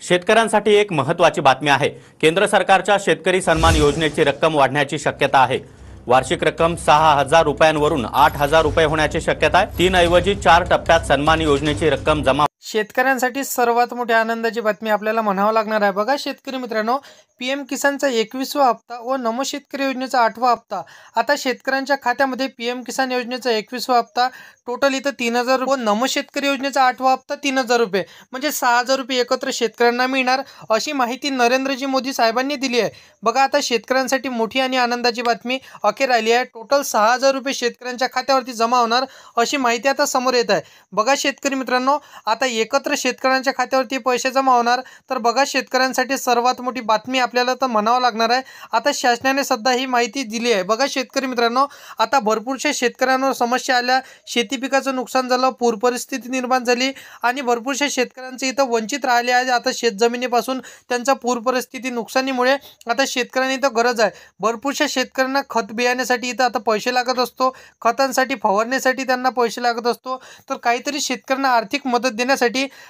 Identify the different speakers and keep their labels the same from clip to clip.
Speaker 1: शेतकऱ्यांसाठी एक महत्त्वाची बातमी आहे। केंद्र सरकारच्या शेतकरी सन्मान योजनेची रक्कम वाढण्याची शक्यता आहे। वार्षिक रक्कम 6,000 रुपयांवरून 8,000 रुपये होण्याची शक्यता आहे। 3 ऐवजी 4 टप्प्यात सन्मान योजनेची रक्कम जमा।
Speaker 2: शेतकऱ्यांसाठी सर्वात मोठी आनंदाची बातमी आपल्याला म्हणावं लागणार आहे। बघा शेतकरी मित्रांनो, पीएम किसानचा 21वा हप्ता व नमो शेतकरी योजनेचा 8वा हप्ता आता शेतकऱ्यांच्या खात्यामध्ये पीएम किसान योजनेचा 21वा हप्ता टोटल इथं 3,000 रुपये व नमो शेतकरी योजनेचा 8वा हप्ता 3,000 रुपये म्हणजे 6,000 रुपये एकत्र शेतकऱ्यांना मिळणार, अशी माहिती नरेंद्रजी मोदी साहेबांनी दिली आहे। बघा आता शेतकऱ्यांसाठी मोठी आणि आनंदाची बातमी अखेर आली आहे। टोटल 6,000 रुपये शेतकऱ्यांच्या खात्यावरती जमा होणार, अशी माहिती आता समोर येत आहे। बघा शेतकरी मित्रांनो, आता एकत्र शेतकऱ्यांच्या खात्यावरती पैसे जमा होणार, तर बघा शेतकऱ्यांसाठी सर्वात मोठी बातमी आपल्याला तर म्हणावं लागणार आहे। आता शासनाने सध्या ही माहिती दिली आहे। बघा शेतकरी मित्रांनो, आता भरपूरशा शेतकऱ्यांवर समस्या आल्या, शेती पिकाचं नुकसान झालं, पूर परिस्थिती निर्माण झाली आणि भरपूरशा शेतकऱ्यांचे इथं वंचित राहिले आहे। आता शेतजमिनीपासून त्यांचा पूर परिस्थिती नुकसानीमुळे आता शेतकऱ्यांनी इथं गरज आहे। भरपूरशा शेतकऱ्यांना खत बियाण्यासाठी इथं आता पैसे लागत असतो, खतांसाठी फवारण्यासाठी त्यांना पैसे लागत असतो, तर काहीतरी शेतकऱ्यांना आर्थिक मदत देण्यासाठी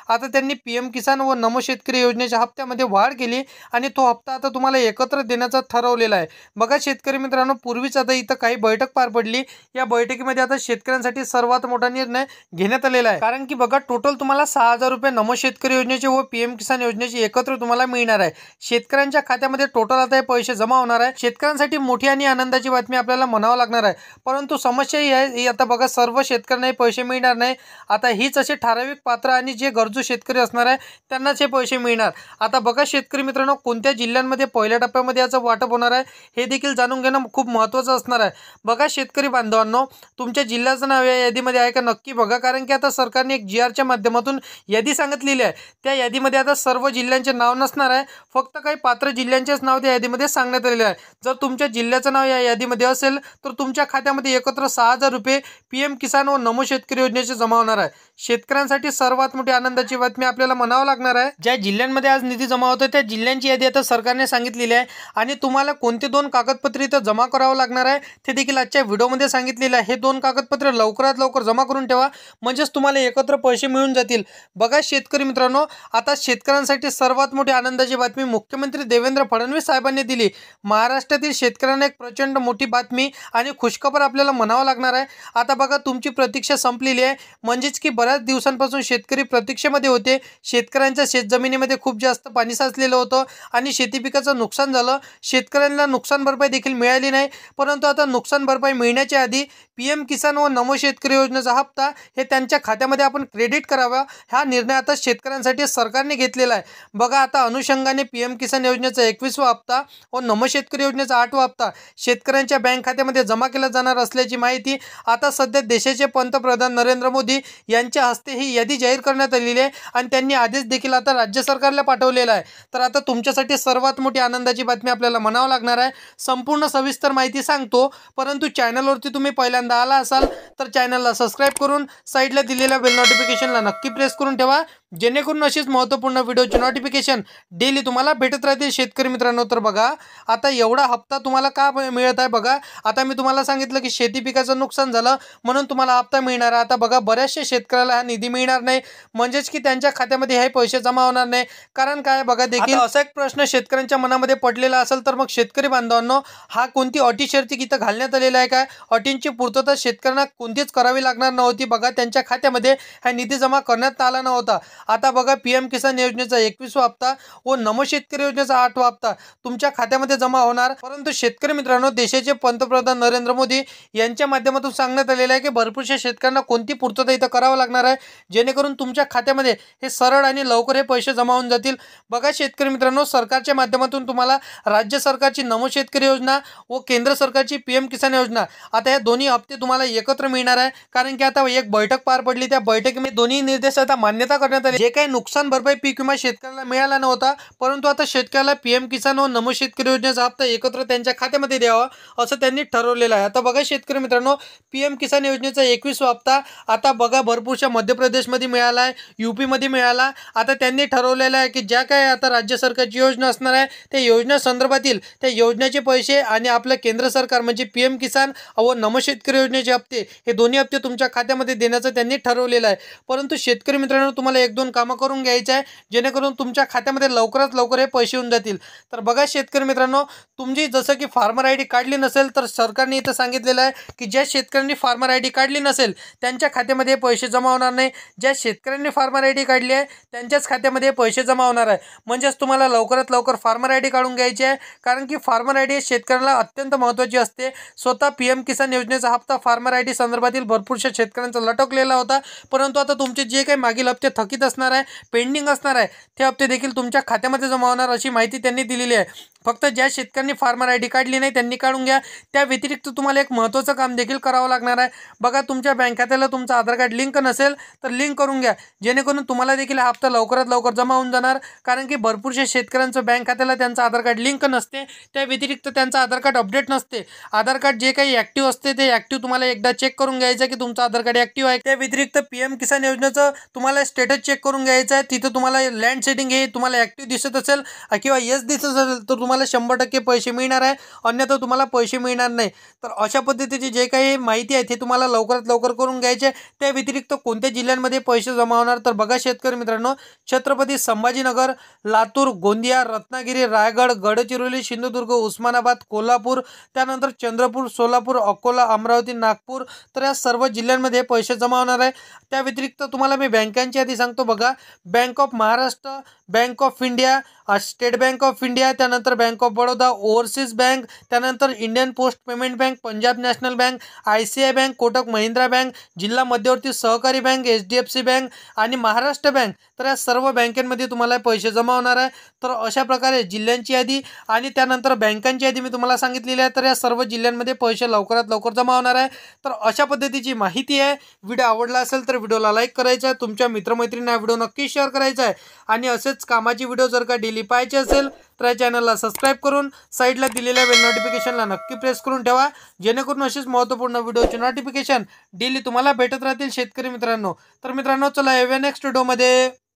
Speaker 2: आता त्यांनी पीएम किसान व नमो शेतकरी योजनेच्या हप्त्यामध्ये वाढ केली आणि तो हप्ता आता तुम्हाला एकत्र देण्याचा ठरवलेला आहे। बघा शेतकरी मित्रांनो, पूर्वीच आता इथं काही बैठक पार पडली, या बैठकीमध्ये आता शेतकऱ्यांसाठी सर्वात मोठा निर्णय घेण्यात आलेला आहे। कारण की बघा टोटल तुम्हाला 6,000 रुपये नमो शेतकरी योजनेचे व पीएम किसान योजनेचे एकत्र तुम्हाला मिळणार आहे। शेतकऱ्यांच्या खात्यामध्ये टोटल आता हे पैसे जमा होणार आहे। शेतकऱ्यांसाठी मोठी आणि आनंदाची बातमी आपल्याला म्हणावं लागणार आहे, परंतु समस्या ही आहे, आता बघा सर्व शेतकऱ्यांना पैसे मिळणार नाही। आता हीच असे ठराविक पात्र आणि जे गरजू शेतकरी असणार आहे त्यांनाच हे पैसे मिळणार। आता बघा शेतकरी मित्रांनो, कोणत्या जिल्ह्यांमध्ये पहिल्या टप्प्यामध्ये याचं वाटप होणार आहे हे देखील जाणून घेणं खूप महत्त्वाचं असणार आहे। बघा शेतकरी बांधवांनो, तुमच्या जिल्ह्याचं नाव या यादीमध्ये आहे का नक्की बघा, कारण की आता सरकारने एक GRच्या माध्यमातून यादी सांगितलेली आहे। त्या यादीमध्ये आता सर्व जिल्ह्यांचे नाव नसणार आहे, फक्त काही पात्र जिल्ह्यांचेच नाव त्या यादीमध्ये सांगण्यात आलेले आहे। जर तुमच्या जिल्ह्याचं नाव या यादीमध्ये असेल तर तुमच्या खात्यामध्ये एकत्र 6,000 रुपये पीएम किसान व नमो शेतकरी योजनेचे जमा होणार आहे। शेतकऱ्यांसाठी सर्वात मोठी आनंदाची बातमी आपल्याला म्हणावं लागणार आहे। ज्या जिल्ह्यांमध्ये आज निधी जमा होतो त्या जिल्ह्यांची यादी आता सरकारने सांगितलेली आहे आणि तुम्हाला कोणते 2 कागदपत्रे इथं जमा करावं लागणार आहे ते देखील आजच्या व्हिडिओमध्ये सांगितलेलं आहे। हे 2 कागदपत्रे लवकरात लवकर जमा करून ठेवा, म्हणजेच तुम्हाला एकत्र पैसे मिळून जातील। बघा शेतकरी मित्रांनो, आता शेतकऱ्यांसाठी सर्वात मोठी आनंदाची बातमी मुख्यमंत्री देवेंद्र फडणवीस साहेबांनी दिली। महाराष्ट्रातील शेतकऱ्यांना एक प्रचंड मोठी बातमी आणि खुशखबर आपल्याला म्हणावं लागणार आहे। आता बघा तुमची प्रतीक्षा संपलेली आहे, म्हणजेच की बऱ्याच दिवसांपासून शेतकरी प्रतीक्षेमध्ये होते। शेतकऱ्यांच्या शेतजमिनीमध्ये खूप जास्त पाणी साचलेलं होतं आणि शेती पिकाचं नुकसान झालं। शेतकऱ्यांना नुकसान भरपाई देखील मिळाली नाही, परंतु आता नुकसान भरपाई मिळण्याच्या आधी पीएम किसान व नमो शेतकरी योजनेचा हप्ता हे त्यांच्या खात्यामध्ये आपण क्रेडिट करावा, हा निर्णय आता शेतकऱ्यांसाठी सरकारने घेतलेला आहे। बघा आता अनुषंगाने पीएम किसान योजनेचा 21वा हप्ता व नमो शेतकरी योजनेचा 8वा हप्ता शेतकऱ्यांच्या बँक खात्यामध्ये जमा केला जाणार असल्याची माहिती आता सध्या देशाचे पंतप्रधान नरेंद्र मोदी यांच्या हस्ते ही यादी जाहीर करण्यात आलेली आहे आणि त्यांनी आदेश देखील आता राज्य सरकारला पाठवलेला आहे। तर आता तुमच्यासाठी सर्वात मोठी आनंदाची बातमी आपल्याला म्हणावं लागणार आहे। संपूर्ण सविस्तर माहिती सांगतो, परंतु चॅनलवरती तुम्ही पहिल्यांदा आला असाल तर चॅनलला सबस्क्राईब करून साईडला दिलेल्या बेल नोटिफिकेशनला नक्की प्रेस करून ठेवा, जेणेकरून अशीच महत्त्वपूर्ण व्हिडिओची नोटिफिकेशन डेली तुम्हाला भेटत राहतील। शेतकरी मित्रांनो, तर बघा आता एवढा हप्ता तुम्हाला का मिळत आहे। बघा आता मी तुम्हाला सांगितलं की शेती पिकाचं नुकसान झालं म्हणून तुम्हाला हप्ता मिळणार आहे। आता बघा बऱ्याचशा शेतकऱ्याला हा निधी मिळणार नाही, म्हणजेच की त्यांच्या खात्यामध्ये हे पैसे जमा होणार नाही। कारण काय बघा देखील असा एक प्रश्न शेतकऱ्यांच्या मनामध्ये पडलेला असेल तर मग शेतकरी बांधवांनो, हा कोणती अटी शर्ती इथं घालण्यात आलेला आहे काय? अटींची पूर्तता शेतकऱ्यांना कोणतीच करावी लागणार नव्हती। बघा त्यांच्या खात्यामध्ये हा निधी जमा करण्यात आला नव्हता। आता बघा पीएम किसान योजनेचा 21वा हप्ता व नमो शेतकरी योजनेचा 8वा हप्ता तुमच्या खात्यामध्ये जमा होणार, परंतु शेतकरी मित्रांनो देशाचे पंतप्रधान नरेंद्र मोदी यांच्या माध्यमातून सांगण्यात आलेलं आहे की भरपूरशा शेतकऱ्यांना कोणती पूर्तता इथं करावं लागणार आहे, जेणेकरून तुमच्या खात्यामध्ये हे सरळ आणि लवकर हे पैसे जमा होऊन जातील। बघा शेतकरी मित्रांनो, सरकारच्या माध्यमातून तुम्हाला राज्य सरकारची नमो शेतकरी योजना व केंद्र सरकारची पीएम किसान योजना आता हे दोन्ही हप्ते तुम्हाला एकत्र मिळणार आहे। कारण की आता एक बैठक पार पडली, त्या बैठकीमध्ये दोन्ही निर्देश आता मान्यता करण्यात आली। जे काही नुकसान भरपाई पीक विमा शेतकऱ्याला मिळाला नव्हता, परंतु आता शेतकऱ्याला पीएम किसान व नमो शेतकरी योजनेचा हप्ता एकत्र त्यांच्या खात्यामध्ये द्यावा असं त्यांनी ठरवलेलं आहे। आता बघा शेतकरी मित्रांनो, पीएम किसान योजनेचा 21वा हप्ता आता बघा भरपूरशा मध्य प्रदेशमध्ये मिळाला आहे, यूपी मध्ये मिळाला। आता त्यांनी ठरवलेलं आहे की ज्या काय आता राज्य सरकारची योजना असणार आहे त्या योजना संदर्भातील त्या योजनेचे पैसे आणि आपलं केंद्र सरकार म्हणजे पीएम किसान व नमो शेतकरी योजनेचे हप्ते हे दोन्ही हप्ते तुमच्या खात्यामध्ये देण्याचं त्यांनी ठरवलेलं आहे। परंतु शेतकरी मित्रांनो, तुम्हाला एक एक दोन कामं करून घ्यायचे आहे, जेणेकरून तुमच्या खात्यामध्ये लवकरात लवकर हे पैसे येऊन जातील. तर बघा शेतकरी मित्रांनो, तुमची जसं की फार्मर आय डी काढली नसेल तर सरकारने इथं सांगितलेलं आहे की ज्या शेतकऱ्यांनी फार्मर आय डी काढली नसेल त्यांच्या खात्यामध्ये पैसे जमा होणार नाही. ज्या शेतकऱ्यांनी फार्मर आय डी काढली आहे त्यांच्याच खात्यामध्ये पैसे जमा होणार आहे. म्हणजेच तुम्हाला लवकरात लवकर फार्मर आय डी काढून घ्यायची आहे, कारण की फार्मर आय डी शेतकऱ्याला अत्यंत महत्त्वाची असते. स्वतः PM किसान योजनेचा हप्ता फार्मर आय डी संदर्भातील भरपूरशा शेतकऱ्यांचा लटकलेला होता, परंतु आता तुमचे जे काही मागील हप्ते थकीत असणार आहे, पेंडिंग असणार आहे, ते हप्ते देखील तुमच्या खात्यामध्ये जमा होणार अशी माहिती त्यांनी दिलेली आहे. फक्त ज्या शेतकऱ्यांनी फार्मर आय डी काढली नाही त्यांनी काढून घ्या. त्या व्यतिरिक्त तुम्हाला एक महत्त्वाचं काम देखील करावं लागणार आहे. बघा, तुमच्या बँक खात्याला तुमचं आधार कार्ड लिंक नसेल तर लिंक करून घ्या, जेणेकरून तुम्हाला देखील हा हप्ता लवकरात लवकर जमा होऊन जाणार. कारण की भरपूरशा शेतकऱ्यांचं बँक खात्याला त्यांचं आधार कार्ड लिंक नसते, त्या व्यतिरिक्त त्यांचं आधार कार्ड अपडेट नसते. आधार कार्ड जे काही ॲक्टिव्ह असते ते ॲक्टिव्ह तुम्हाला एकदा चेक करून घ्यायचं की तुमचं आधार कार्ड ॲक्टिव्ह आहे. त्या व्यतिरिक्त PM किसान योजनेचं तुम्हाला स्टेटस चेक करून घ्यायचं आहे. तिथं तुम्हाला लँड सेटिंग हे तुम्हाला ॲक्टिव्ह दिसत असेल किंवा येस दिसत असेल तर तुम्हाला 100% पैसे मिळणार आहे, अन्यथा तुम्हाला पैसे मिळणार नाही. तर अशा पद्धतीची जे काही माहिती आहे ते तुम्हाला लवकरात लवकर करून घ्यायचे. त्या व्यतिरिक्त कोणत्या जिल्ह्यांमध्ये पैसे जमा होणार तर बघा शेतकरी मित्रांनो, छत्रपती संभाजीनगर, लातूर, गोंदिया, रत्नागिरी, रायगड, गडचिरोली, सिंधुदुर्ग, उस्मानाबाद, कोल्हापूर, त्यानंतर चंद्रपूर, सोलापूर, अकोला, अमरावती, नागपूर, तर या सर्व जिल्ह्यांमध्ये पैसे जमा होणार आहे. त्या व्यतिरिक्त तुम्हाला मी बँकांची यादी सांगतो. बघा, bank of Maharashtra, bank of India, state bank of India, त्यानंतर bank of Baroda, overseas bank, त्यानंतर Indian post payment bank, Punjab national bank, ICI bank, Kotak Mahindra bank, जिल्हा मध्यवर्ती सहकारी बँक, HDFC बँक आणि महाराष्ट्र बँक, तर या सर्व बँकांमध्ये तुम्हाला पैसे जमा होणार आहे. तर अशा प्रकारे जिल्ह्यांची यादी आणि त्यानंतर बँकांची यादी मी तुम्हाला सांगितलेली आहे. तर या सर्व जिल्ह्यांमध्ये पैसे लवकरात लवकर जमा होणार आहे. तर अशा पद्धतीची माहिती आहे. व्हिडिओ आवडला असेल तर व्हिडिओला लाईक करायचा आहे, तुमच्या मित्रमैत्रिणींना व्हिडिओ नक्की शेअर करायचा आहे आणि असेच कामाची व्हिडिओ जर का डेली पाहायचे असेल तर या चॅनलला सबस्क्राईब करून साईडला दिलेल्या बेल नोटिफिकेशनला नक्की प्रेस करून ठेवा, जेणेकरून अशीच महत्त्वपूर्ण व्हिडिओची नोटिफिकेशन डेली तुम्हाला भेटत राहतील शेतकरी मित्रांनो. तर मित्रांनो, चला येऊया नेक्स्ट व्हिडिओमध्ये.